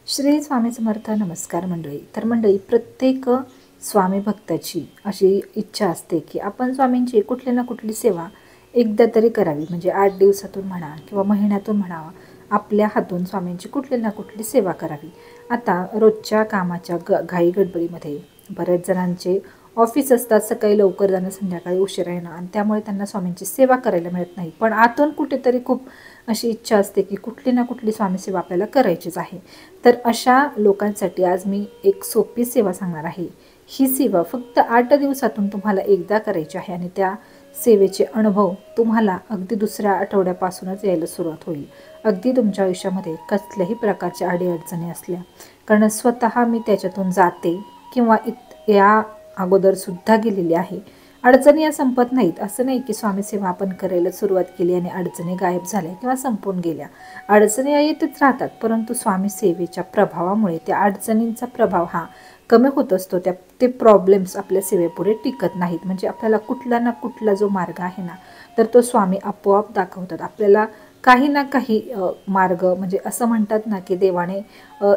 श्री स्वामी समर्थ. नमस्कार मंडळी. तर मंडळी, प्रत्येक स्वामी भक्ताची अशी इच्छा असते की आपण स्वामींची कुठली ना कुठली सेवा एकदा तरी करावी. म्हणजे 8 दिवसातून म्हणा किंवा महिन्यातून म्हणावा, आपल्या हातून स्वामींची कुठली ना कुठली सेवा करावी. आता रोजच्या कामाच्या घाई गडबडीमध्ये बऱ्याच जणांचे ऑफिस असतात, सकाळी लवकर जाणं, संध्याकाळी उशिरा येणं, आणि त्यामुळे त्यांना स्वामींची सेवा करायला मिळत नाही. पण आतून कुठेतरी खूप अशी इच्छा असते की कुठली ना कुठली स्वामी सेवा आपल्याला करायचीच आहे. तर अशा लोकांसाठी आज मी एक सोपी सेवा सांगणार आहे. ही सेवा फक्त 8 दिवसातून तुम्हाला एकदा करायची आहे आणि त्या सेवेचे अनुभव तुम्हाला अगदी दुसऱ्या आठवड्यापासूनच यायला सुरुवात होईल. अगदी तुमच्या आयुष्यामध्ये कसल्याही प्रकारच्या अडीअडचणी असल्या, कारण स्वतः मी त्याच्यातून जाते किंवा या अगोदरसुद्धा गेलेली आहे. अडचणी या संपत नाहीत. असं नाही की स्वामी सेवा आपण करायला सुरुवात केली आणि अडचणी गायब झाल्या किंवा संपून गेल्या. अडचणी येतच राहतात, परंतु स्वामी सेवेच्या प्रभावामुळे त्या अडचणींचा प्रभाव हा कमी होत असतो. ते प्रॉब्लेम्स आपल्या सेवेपुढे टिकत नाहीत. म्हणजे आपल्याला कुठला ना कुठला जो मार्ग आहे ना, तर तो स्वामी आपोआप दाखवतात आपल्याला. काही ना काही मार्ग, म्हणजे असं म्हणतात ना की देवाने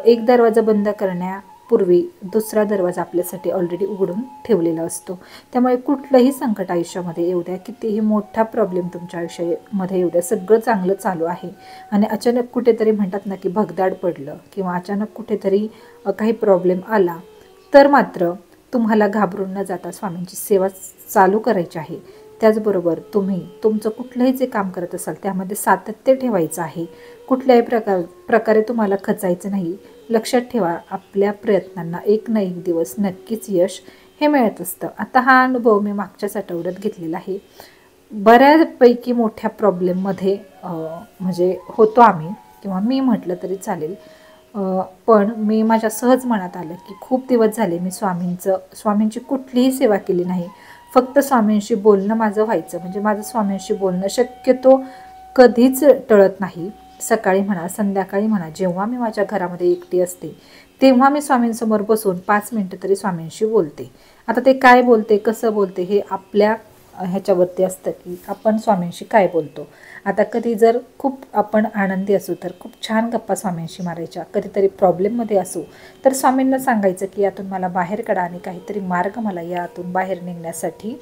एक दरवाजा बंद करण्यापूर्वी दुसरा दरवाजा आपल्यासाठी ऑलरेडी उघडून ठेवलेला असतो. त्यामुळे कुठलंही संकट आयुष्यामध्ये येऊ द्या, कितीही मोठा प्रॉब्लेम तुमच्या आयुष्यामध्ये येऊ द्या, सगळं चांगलं चालू आहे आणि अचानक कुठेतरी म्हणतात ना की भगदाड पडलं किंवा अचानक कुठेतरी काही प्रॉब्लेम आला, तर मात्र तुम्हाला घाबरून न जाता स्वामींची सेवा चालू करायची आहे. त्याचबरोबर तुम्ही तुमचं कुठलंही जे काम करत असाल त्यामध्ये सातत्य ठेवायचं आहे. कुठल्याही प्रकारे तुम्हाला खचायचं नाही. लक्षात ठेवा, आपल्या प्रयत्नांना एक ना एक दिवस नक्कीच यश हे मिळत असतं. आता हा अनुभव मी मागच्याच आठवड्यात घेतलेला आहे. बऱ्यापैकी मोठ्या प्रॉब्लेममध्ये म्हणजे होतो आम्ही, किंवा मी म्हटलं तरी चालेल. पण मी माझ्या सहज मनात आलं की खूप दिवस झाले मी स्वामींची कुठलीही सेवा केली नाही. फक्त स्वामींशी बोलणं माझं व्हायचं. म्हणजे माझं स्वामींशी बोलणं शक्यतो कधीच टळत नाही. सकाळी म्हणा, संध्याकाळी म्हणा, जेव्हा मी माझ्या घरामध्ये एकटी असते तेव्हा मी स्वामींसमोर बसून 5 मिनटं तरी स्वामींशी बोलते. आता ते काय बोलते, कसं बोलते, हे आपल्या ह्याच्यावरती असतं की आपण स्वामींशी काय बोलतो. आता कधी जर खूप आपण आनंदी असू तर खूप छान गप्पा स्वामींशी मारायच्या. कधीतरी प्रॉब्लेममध्ये असू तर स्वामींना सांगायचं की यातून मला बाहेर काढा आणि काहीतरी मार्ग मला यातून बाहेर निघण्यासाठी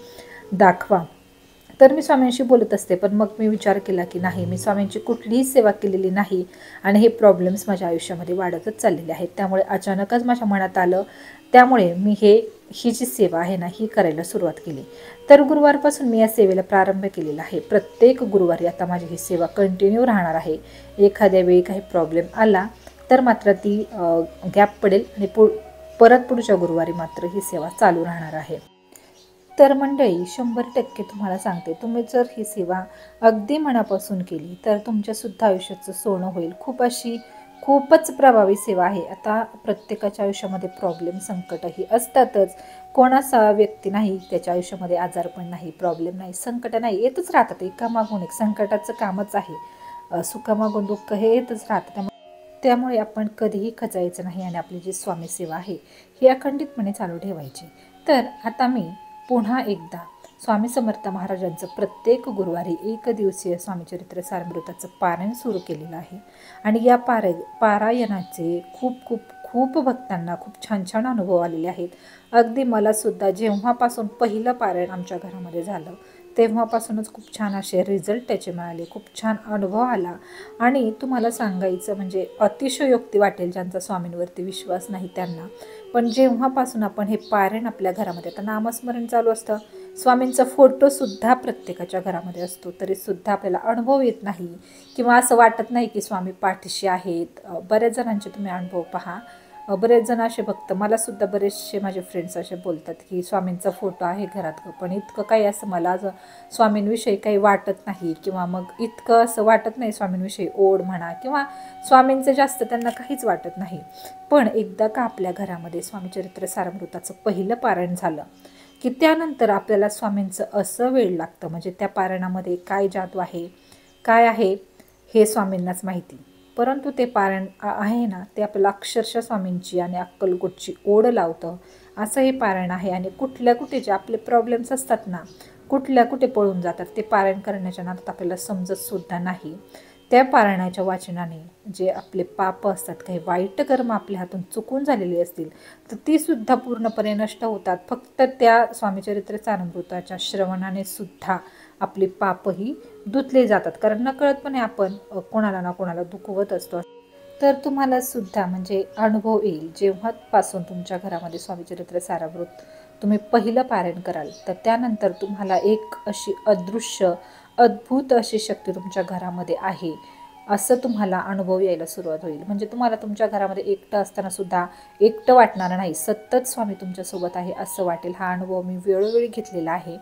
दाखवा. तर मी स्वामींशी बोलत असते. पण मग मी विचार केला की नाही, मी स्वामींची कुठलीही सेवा केलेली नाही आणि हे प्रॉब्लेम्स माझ्या आयुष्यामध्ये वाढतच चाललेले आहेत. त्यामुळे अचानकच माझ्या मनात आलं. त्यामुळे मी ही जी सेवा आहे ना, ही करायला सुरुवात केली. तर गुरुवारपासून मी या सेवेला प्रारंभ केलेला आहे. प्रत्येक गुरुवारी आता माझी ही सेवा कंटिन्यू राहणार आहे. एखाद्या वेळी काही प्रॉब्लेम आला तर मात्र ती गॅप पडेल आणि परत पुढच्या गुरुवारी मात्र ही सेवा चालू राहणार आहे. तर मंडळी, 100% तुम्हाला सांगते, तुम्ही जर ही सेवा अगदी मनापासून केली तर तुमच्यासुद्धा आयुष्याचं सोनं होईल. खूपच प्रभावी सेवा आहे. आता प्रत्येकाच्या आयुष्यामध्ये प्रॉब्लेम, संकटही असतातच. कोणाचा व्यक्ती नाही त्याच्या आयुष्यामध्ये आजारपण नाही, प्रॉब्लेम नाही, संकट नाही, येतच राहतात. एकामागून एक संकटाचं कामच आहे. सुखामागून दुःख हे येतच राहतं. त्यामुळे आपण कधीही खचायचं नाही आणि आपली जी स्वामी सेवा आहे ही अखंडितपणे चालू ठेवायची. तर आता मी पुन्हा एकदा स्वामी समर्थ महाराजांचं प्रत्येक गुरुवारी 1 दिवसीय स्वामीचरित्र सारामृताचं पारायण सुरू केलेलं आहे. आणि या पारायणाचे खूप भक्तांना खूप छान छान अनुभव आलेले आहेत. अगदी मलासुद्धा जेव्हापासून पहिलं पारायण आमच्या घरामध्ये झालं तेव्हापासूनच खूप छान असे रिझल्ट त्याचे मिळाले. खूप छान अनुभव आला. आणि तुम्हाला सांगायचं म्हणजे अतिशयोक्ती वाटेल ज्यांचा स्वामींवरती विश्वास नाही त्यांना, पण जेव्हापासून आपण हे पारायण आपल्या घरामध्ये, आता नामस्मरण चालू असतं, स्वामींचा फोटोसुद्धा प्रत्येकाच्या घरामध्ये असतो, तरीसुद्धा आपल्याला अनुभव येत नाही किंवा असं वाटत नाही की स्वामी पाठीशी आहेत. बऱ्याच जणांचे तुम्ही अनुभव पहा. बरेच जण असे भक्त, मलासुद्धा बरेचसे माझे फ्रेंड्स असे बोलतात की स्वामींचा फोटो आहे घरात, पण इतकं काही असं मला स्वामींविषयी काही वाटत नाही, किंवा मग इतकं असं वाटत नाही स्वामींविषयी ओढ म्हणा, किंवा स्वामींचं जास्त त्यांना काहीच वाटत नाही. पण एकदा का आपल्या घरामध्ये स्वामीचरित्र सारामृताचं पहिलं पारायण झालं की त्यानंतर आपल्याला स्वामींचं असं वेळ लागतं. म्हणजे त्या पारायणामध्ये काय जादू आहे, काय आहे हे स्वामींनाच माहिती. परंतु ते पारायण आहे ना, ते आपल्याला अक्षरशः स्वामींची आणि अक्कलकोटची ओढ लावतं. असं हे पारायण आहे. आणि कुठे जे आपले प्रॉब्लेम्स असतात ना, कुठे पळून जातात. ते पारायण करण्याच्या नादात आपल्याला समजतसुद्धा नाही. त्या पारायणाच्या वाचनाने जे आपले पाप असतात, काही वाईट कर्म आपल्या हातून चुकून झालेली असतील तर ती सुद्धा पूर्णपणे नष्ट होतात. फक्त त्या स्वामीचरित्र सारामृताच्या श्रवणाने सुद्धा आपली पापही धुतले जातात. कारण नकळतपणे आपण कोणाला ना कोणाला दुखवत असतो. तर तुम्हाला सुद्धा म्हणजे अनुभव येईल जेव्हापासून तुमच्या घरामध्ये स्वामीचरित्र सारामृत तुम्ही पहिलं पारायण कराल तर त्यानंतर तुम्हाला एक अशी अदृश्य अद्भुत अशी शक्ती तुमच्या घरामध्ये आहे असं तुम्हाला अनुभव यायला सुरुवात होईल. म्हणजे तुम्हाला तुमच्या घरामध्ये एकटं असताना सुद्धा एकटं वाटणार नाही, सतत स्वामी तुमच्यासोबत आहे असं वाटेल. हा अनुभव मी वेळोवेळी घेतलेला आहे.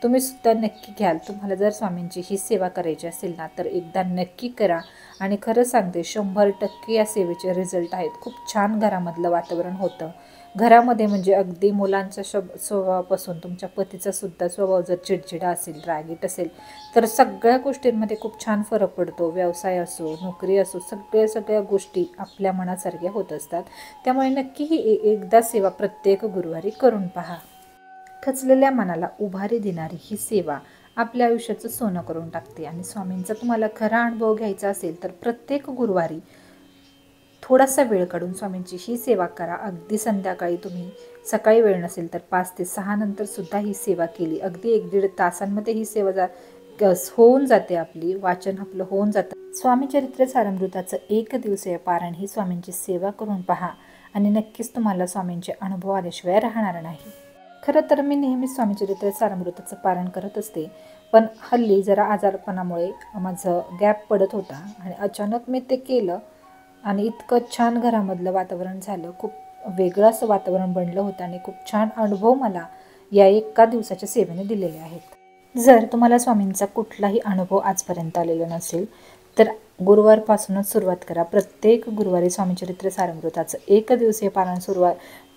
तुम्ही सुद्धा नक्की घ्याल. तुम्हाला जर स्वामींची ही सेवा करायची असेल ना तर एकदा नक्की करा. आणि खरं सांगते 100% या सेवेचे रिझल्ट आहेत. खूप छान घरामधलं वातावरण होतं. घरामध्ये म्हणजे अगदी मुलांच्या स्वभावापासून तुमच्या पतीचा सुद्धा स्वभाव जर चिडचिडा असेल, रागीट असेल तर सगळ्या गोष्टींमध्ये खूप छान फरक पडतो. व्यवसाय असो, नोकरी असो, सगळ्या गोष्टी आपल्या मनासारख्या होत असतात. त्यामुळे नक्की ही एकदा सेवा प्रत्येक गुरुवारी करून पहा. खचलेल्या मनाला उभारी देणारी ही सेवा आपल्या आयुष्याचं सोनं करून टाकते. आणि स्वामींचा तुम्हाला खरा अनुभव घ्यायचा असेल तर प्रत्येक गुरुवारी थोडासा वेळ काढून स्वामींची ही सेवा करा. अगदी संध्याकाळी तुम्ही सकाळी वेळ नसेल तर 5 ते 6 नंतर सुद्धा ही सेवा केली, अगदी 1-1.5 तासांमध्ये ही सेवा होऊन जाते. आपली वाचन आपलं होऊन जातं. स्वामीचरित्र सारामृताचं 1 दिवसीय पारायण ही स्वामींची सेवा करून पहा आणि नक्कीच तुम्हाला स्वामींचे अनुभव आल्याशिवाय राहणार नाही. खरं तर मी नेहमीच स्वामीचरित्र सारामृताचं पारायण करत असते, पण हल्ली जरा आजारपणामुळे माझं गॅप पडत होता आणि अचानक मी ते केलं आणि इतकं छान घरामधलं वातावरण झालं. खूप वेगळं असं वातावरण बनलं होतं आणि खूप छान अनुभव मला या 1 दिवसाच्या सेवेने दिलेले आहेत. जर तुम्हाला स्वामींचा कुठलाही अनुभव आजपर्यंत आलेला नसेल तर गुरुवारपासूनच सुरुवात करा. प्रत्येक गुरुवारी स्वामीचरित्र सारामृताचं 1 दिवसीय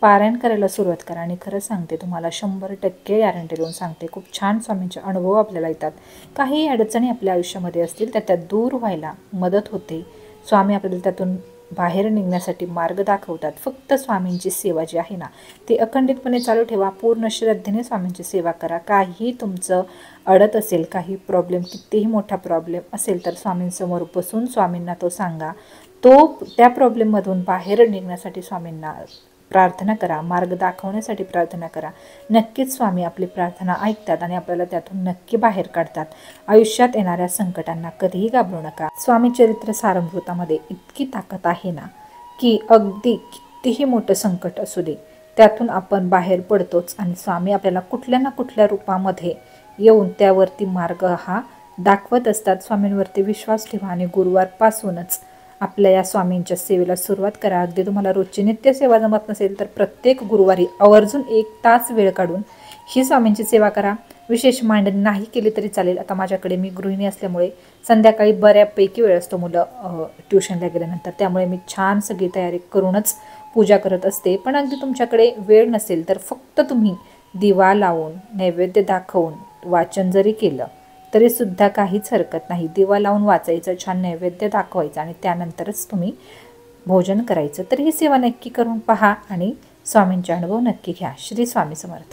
पारायण करायला सुरुवात करा. आणि खरं सांगते तुम्हाला 100% गॅरंटी देऊन सांगते, खूप छान स्वामींचे अनुभव आपल्याला येतात. काही अडचणी आपल्या आयुष्यामध्ये असतील तर त्या दूर व्हायला मदत होते. स्वामी आपल्याला त्यातून बाहेर निघण्यासाठी मार्ग दाखवतात. फक्त स्वामींची सेवा जी आहे ना ती अखंडितपणे चालू ठेवा. पूर्ण श्रद्धेने स्वामींची सेवा करा. काही तुमचं अडत असेल, काही प्रॉब्लेम, कितीही मोठा प्रॉब्लेम असेल तर स्वामींसमोर बसून स्वामींना तो सांगा. त्या प्रॉब्लेममधून बाहेर निघण्यासाठी स्वामींना प्रार्थना करा, मार्ग दाखवण्यासाठी प्रार्थना करा. नक्कीच स्वामी आपली प्रार्थना ऐकतात आणि आपल्याला त्यातून नक्की बाहेर काढतात. आयुष्यात येणाऱ्या संकटांना कधीही घाबरू नका. स्वामीचरित्र सारामृतामध्ये इतकी ताकद आहे ना की अगदी कितीही मोठं संकट असू दे त्यातून आपण बाहेर पडतोच आणि स्वामी आपल्याला कुठल्या ना कुठल्या रूपामध्ये येऊन त्यावरती मार्ग हा दाखवत असतात. स्वामींवरती विश्वास ठेवा आणि गुरुवारपासूनच आपल्या या स्वामींच्या सेवेला सुरुवात करा. अगदी तुम्हाला रोजची नित्य सेवा जमत नसेल तर प्रत्येक गुरुवारी आवर्जून 1 तास वेळ काढून ही स्वामींची सेवा करा. विशेष मांडणी नाही केली तरी चालेल. आता माझ्याकडे मी गृहिणी असल्यामुळे संध्याकाळी बऱ्यापैकी वेळ असतो मुलं ट्युशनला गेल्यानंतर, त्यामुळे मी छान सगळी तयारी करूनच पूजा करत असते. पण अगदी तुमच्याकडे वेळ नसेल तर फक्त तुम्ही दिवा लावून नैवेद्य दाखवून वाचन जरी केलं तरीसुद्धा काहीच हरकत नाही. दिवा लावून वाचायचं, छान नैवेद्य दाखवायचं आणि त्यानंतरच तुम्ही भोजन करायचं. तर ही सेवा नक्की करून पहा आणि स्वामींचे अनुभव नक्की घ्या. श्री स्वामी समर्थ.